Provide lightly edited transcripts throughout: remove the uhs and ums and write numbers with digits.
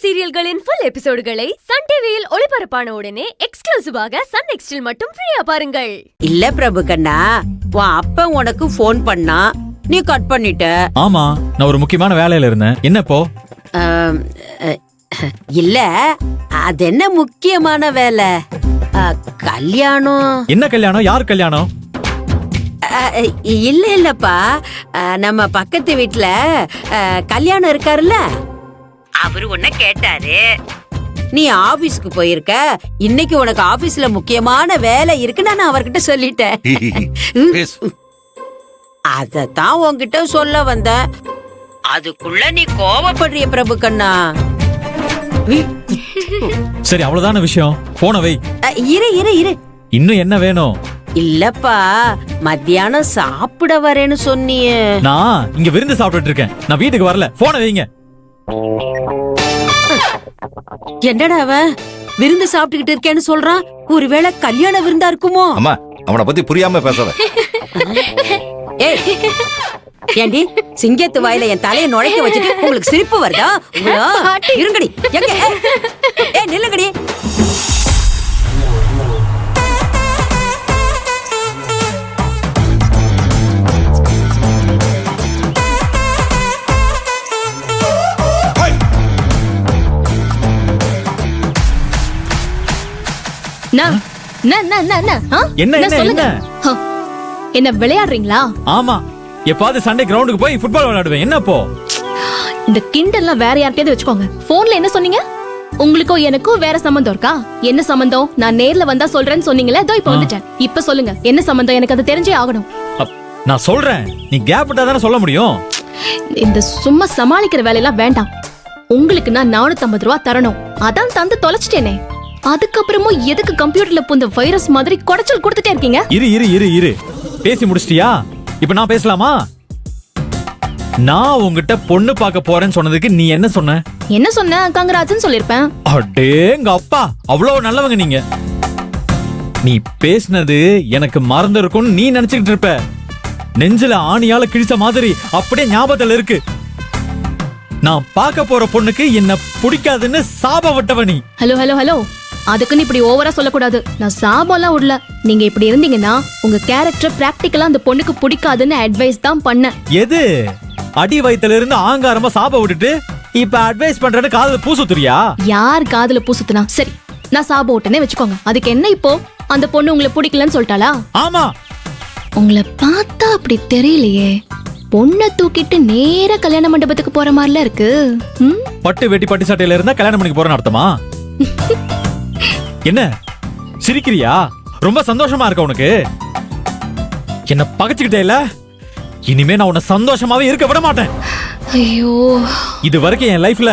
சீரியல்களின் full எபிசோடுகளை Sun டிவியில் ஒளிபரப்பான உடனே எக்ஸ்க்ளூசிவாக சன் நெக்ஸ்டில் மட்டும் ஃப்ரீயா பாருங்கள். இல்ல பிரபு கண்ணா, உன் அப்பா உனக்கு போன் பண்ணா, நீ கட் பண்ணிட்ட. ஆமா, நான் ஒரு முக்கியமான வேலையில இருந்தேன். என்ன இப்போ? இல்ல, அது என்ன முக்கியமான வேலை? கல்யாணம். என்ன கல்யாணம்? யார் கல்யாணம்? இல்ல இல்லப்பா, நம்ம பக்கத்து வீட்டுல கல்யாணம் இருக்காருல்ல, அவரு உன்ன கேட்டாரு. நீ ஆபீஸ்க்கு போயிருக்க, இன்னைக்கு உனக்கு ஆபீஸ்ல முக்கியமான வேலை இருக்கு, நான் அவர்கிட்ட சொல்லிட்டேன். அதத்தான் உன்கிட்ட சொல்ல வந்தேன். அதுக்குள்ள நீ கோவப்படுறிய பிரபு கண்ணா. சரி, அவ்வளவுதான விஷயம். போன வை. இரு இரு இரு, இன்னும் என்ன வேணும்? இல்லப்பா, மத்தியானம் சாப்பிட வரேன்னு சொன்னியே. நான் இங்க விருந்து சாப்பிட்டுட்டு இருக்கேன், நான் வீட்டுக்கு வரல. போன வைங்க. என்னடா அவன் விருந்து சாப்பிட்டுக்கிட்டு இருக்கேன்னு சொல்றான்? ஒருவேளை கல்யாண விருந்தா இருக்குமோ? அம்மா, அவனை பத்தி புரியாம பேசாத. ஏய், ஏண்டி சிங்கத்து வாயில என் தலையை நுழைக்க வச்சுட்டு உங்களுக்கு சிரிப்பு வருதா? இருங்கடி, எங்க? ஏய் நில்லுங்கடி. என்ன விளையாடுறீங்களா? ஆமா, எப்பாவது சண்டே கிரவுண்டுக்கு போய் ஃபுட்பால் விளையாடுவேன். என்ன இப்போ? இந்த கிண்டல்லாம் வேற யார்கிட்டயாவது வச்சுக்கோங்க. போன்ல என்ன சொன்னீங்க? உங்களுக்கும் எனக்கும் வேற சம்பந்தம் இருக்கா? என்ன சம்பந்தம்? நான் நேர்ல வந்தா சொல்றேன்னு சொன்னீங்களே, இதோ இப்ப வந்துட்டேன். இப்ப சொல்லுங்க, என்ன சம்பந்தம்? எனக்கு அது தெரிஞ்சே ஆகணும். நான் சொல்றேன், நீ கேப் விட்டா தானே சொல்ல முடியும். இந்த சும்மா சமாளிக்கிற வேலையெல்லாம் வேண்டாம். உங்களுக்கு நான் 450 ரூபா தரணும். அதான் தந்து தொலைச்சிட்டேனே. அதுக்கப்புறமும் எதுக்கு கம்ப்யூட்டர்ல புந்த வைரஸ் மாதிரி குடைச்சல் கொடுத்துட்டே இருக்கீங்க? இரு இரு இரு இரு, பேசி முடிச்சிட்டியா? இப்ப நான் பேசலாமா? நான் உங்ககிட்ட பொண்ணு பார்க்க போறேன்னு சொன்னதுக்கு நீ என்ன சொன்ன? என்ன சொன்ன? கங்கராஜன் சொல்லிருப்பேன். அடேங்க அப்பா, அவ்வளவு நல்லவங்க நீங்க. நீ பேசினது எனக்கு மறந்து இருக்கும்னு நீ நினைச்சுக்கிட்டு இருப்ப. நெஞ்சில ஆணியால கிழிச்ச மாதிரி அப்படியே ஞாபகத்துல இருக்கு. நான் பார்க்க போற பொண்ணுக்கு என்ன பிடிக்காதுன்னு சாப விட்டவ நீ. ஹலோ ஹலோ ஹலோ, அதுக்குன்னு இப்படி ஓவரா சொல்லக்கூடாது. நான் சாபம்லாம் விடல. நீங்க இப்படி இருந்தீங்கன்னா உங்க கேரக்டர் பிராக்டிக்கலா அந்த பொண்ணுக்கு பிடிக்காதுன்னு அட்வைஸ் தான் பண்ண. எது? அடி வயித்துல இருந்து ஆங்காரமா சாப விட்டுட்டு இப்ப அட்வைஸ் பண்றேன்னு காதுல பூசுத்துறியா? யார் காதுல பூசுத்துனா? சரி, நான் சாபம் விட்டனே வச்சுக்கோங்க. அதுக்கு என்ன இப்போ? அந்த பொண்ணு உங்களை பிடிக்கலன்னு சொல்லிட்டாளா? ஆமா. உங்களை பார்த்தா அப்படி தெரியலையே. பொண்ணை தூக்கிட்டு நேர கல்யாண மண்டபத்துக்கு போற மாதிரில இருக்கு. பட்டு வெட்டி பட்டு சட்டையில இருந்தா கல்யாணம் பண்ணிக்க போறேன்னு அர்த்தமா? என்ன சிரிக்கிறியா? ரொம்ப சந்தோஷமா இருக்க உனக்கு? என்ன பகச்சுக்கிட்டே இல்ல? இனிமே நான் உன்னை சந்தோஷமாவே இருக்க விட மாட்டேன். ஐயோ, இது வரைக்கும் என் லைஃப்ல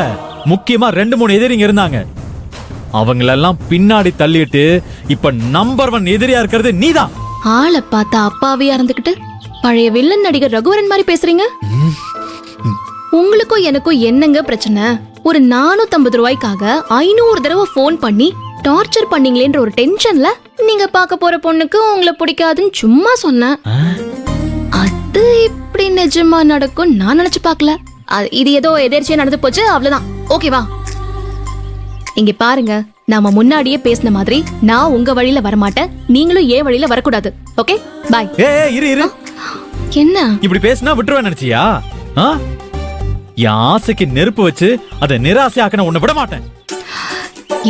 முக்கியமா 2-3 எதிரிங்க இருந்தாங்க. அவங்களெல்லாம் பின்னாடி தள்ளிட்டு இப்ப நம்பர் 1 எதிரியா இருக்கிறது நீதான். ஆளை பார்த்தா அப்பாவியா இருந்துகிட்டு பழைய வில்லன் நடிகர் ரகுவரன் மாதிரி பேசுறீங்க. உங்களுக்கும் எனக்கும் என்னங்க பிரச்சனை? ஒரு 450 ரூபாய்க்காக 500 தடவை போன் பண்ணி டார்ச்சர் பண்ணீங்களேன்ற ஒரு டென்ஷன்ல நீங்க பார்க்க போற பொண்ணுக்கு உங்களை பிடிக்காதுன்னு சும்மா சொன்னேன். அது இப்படி நிஜமா நடக்கும் நான் நினைச்சு பார்க்கல. இது ஏதோ எதிர்ச்சியா நடந்து போச்சு, அவ்வளவுதான். ஓகேவா? இங்க பாருங்க, நாம முன்னாடியே பேசின மாதிரி நான் உங்க வழியில வரமாட்டேன், நீங்களும் ஏன் வழியில வரக்கூடாது. ஓகே, பாய். இரு இரு. என்ன இப்படி பேசினா விட்டுருவேன் நினைச்சியா? என் ஆசைக்கு நெருப்பு வச்சு அதை நிராசையாக்கின உன்னை விட மாட்டேன்.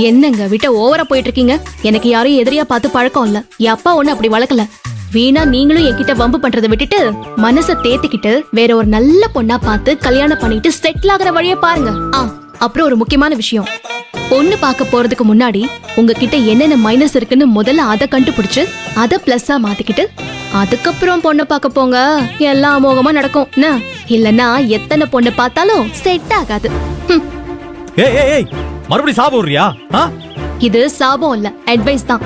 என்னங்க விட்ட ஓவரா போயிட்டு இருக்கீங்க. எனக்கு யாரையும் எதிரியா பார்த்து பழக்கம் இல்ல. என் அப்பா ஒண்ணு அப்படி வளர்க்கல. வீணா நீங்களும் என்கிட்ட வம்பு பண்றதை விட்டுட்டு மனசை தேத்திக்கிட்டு வேற ஒரு நல்ல பொண்ணா பார்த்து கல்யாணம் பண்ணிட்டு செட்டில் ஆகிற வழியை பாருங்க. அப்புறம் ஒரு முக்கியமான விஷயம், பொண்ணு பார்க்க போறதுக்கு முன்னாடி உங்ககிட்ட என்னென்ன மைனஸ் இருக்குன்னு முதல்ல அதை கண்டுபிடிச்சு அதை பிளஸ்ஸா மாத்திக்கிட்டு அதுக்கப்புறம் பொண்ணை பார்க்க போங்க. எல்லாம் அமோகமா நடக்கும். இல்லன்னா எத்தனை பொண்ணு பார்த்தாலும் செட் ஆகாது. மறுபடியும் சாபம் விடுறியா? இது சாபம் இல்ல, அட்வைஸ் தான்.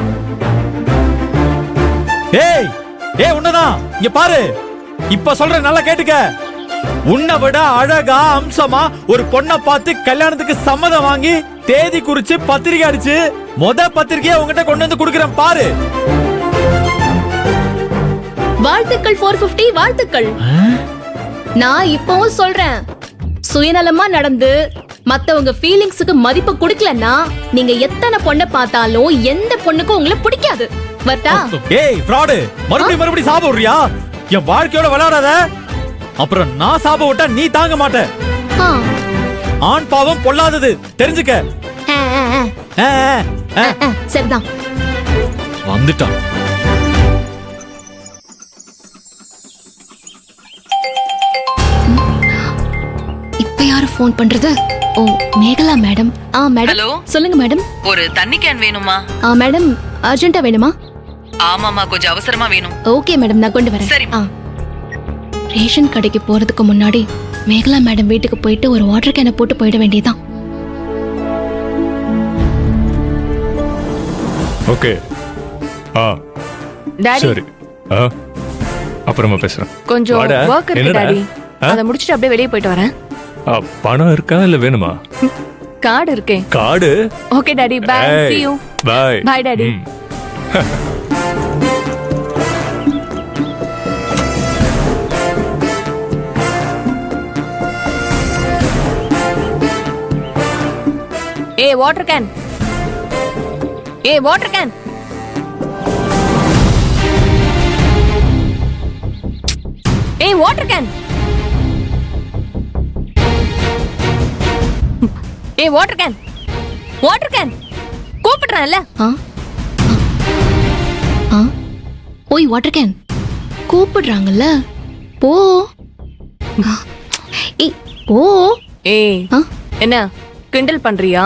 உன்னதான் இங்க பாரு, இப்ப சொல்ற நல்லா கேட்டுக்க. உன்னை விட அழகா அம்சமா ஒரு பொண்ணை பார்த்து கல்யாணத்துக்கு சம்மதம் வாங்கி தேதி குறிச்சு பத்திரிகை அடிச்சு பத்திரிகையை உங்ககிட்ட கொண்டு வந்து குடுக்கிறேன் பாரு. வாழ்த்துக்கள் 450, வாழ்த்துக்கள். நான் இப்பவும் சொல்றேன், சுயநலமா நடந்து மத்தவங்க ஃபீலிங்ஸுக்கு மதிப்பு கொடுக்கலன்னா நீங்க எத்தனை பொண்ணை பார்த்தாலும் எந்த பொண்ணுக்கும் உங்களை பிடிக்காது. வட்டா? ஏய் ஃப்ராடு, மறுபடியும் சாப விடுறியா? என் வாழ்க்கையோட விளையாடாத. அப்புறம் நான் சாப விட்டா நீ தாங்க மாட்ட. ஆ. ஆண் பாவம் பொல்லாதது, தெரிஞ்சுக்க. ஆ, ஆ, ஆ. ஆ, ஆ, ஆ. ஆ, சரிதான். வந்துட்டான். இப்ப யாரு ஃபோன் பண்றது? ஓ, மேகலா மேடம். மேடம். ஹலோ. சொல்லுங்க மேடம். ஒரு தண்ணி கேன் வேணுமா? மேடம், அர்ஜென்ட்டா வேணுமா? ஆமாமா, கொஞ்சம் அவசரமா வேணும். ஓகே மேடம், நான் கொண்டு வரேன். சரி. ரேஷன் கடைக்கு போறதுக்கு முன்னாடி மேகலா மேடம் வீட்டுக்கு போயிட்டு ஒரு வாட்டர் கேனை போட்டு போயிட வேண்டியதான். ஓகே. டாடி, சரி. அப்புறமா பேசுறேன். கொஞ்சம் வாடா. வொர்க் இருக்கு என்னடா? டாடி. அத முடிச்சிட்டு அப்படியே வெளியே போயிட்டு வரேன். பணம் இருக்கா இல்ல வேணுமா? கார்டு இருக்கே. Card? Okay daddy, bye. See you. Bye. Bye daddy. ஏய் வாட்டர் கேன். ஏய் வாட்டர் கேன். ஏய் வாட்டர் கேன். ஏய் வாட்டர் கேன். Water can. கூப்பிடுறேன்ல. ஓய் வாட்டர் கேன், கூப்பிடுறாங்கல்ல, போ. ஏய் போ. ஏய் ஆ? என்ன கிண்டல் பண்றியா?